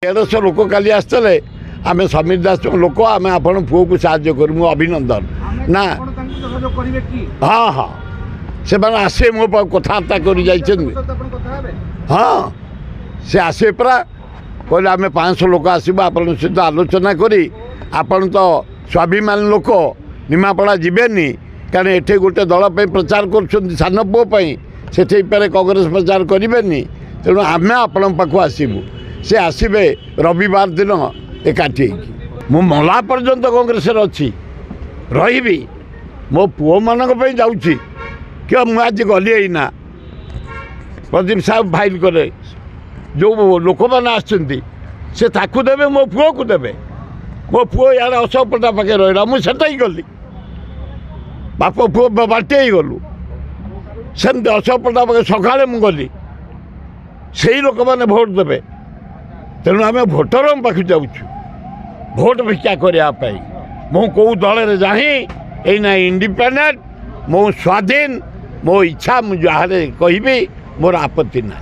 150 लोक काली आसते आम समीर दास लोक आम आप पुओ को साहाय्य करूँ अभिनंदन ना हाँ हाँ से मैंने आसे मो कथबार्ता कर हाँ से आसे परा कहले आम 500 लोक आसबू आप सहित आलोचना करी आपन तो स्वाभिमान लोक निमापड़ा जीवेनि कारण एठे गोटे दल पे प्रचार कर सान पुओं से कांग्रेस प्रचार करेनि तेणु आम आपण पाखु आसबू से आसबे रविवार दिन एकाठी मु मला पर्यंत कांग्रेस अच्छी रही मो पुओ मान जाऊँगी क्या मुझे आज गली ना प्रदीप साहब फाइल करे जो लोक मैंने आसे देवे मो पुओ को देवे मो पुओ यार अशोकपटा पाखे रहा मुझे ही गली बाप पुओ बाटे ही गलु सेमती अशोकपटा पाखे सकाଳେ मु गली से लोक मैंने भोट देवे तेणु आम भोटर पाख जाऊँ भोट भिक्षा करने मु कौ दल जाही एना इंडिपेंडेंट मो स्वाधीन मो इच्छा मुझे कहि मोर आपत्ति ना।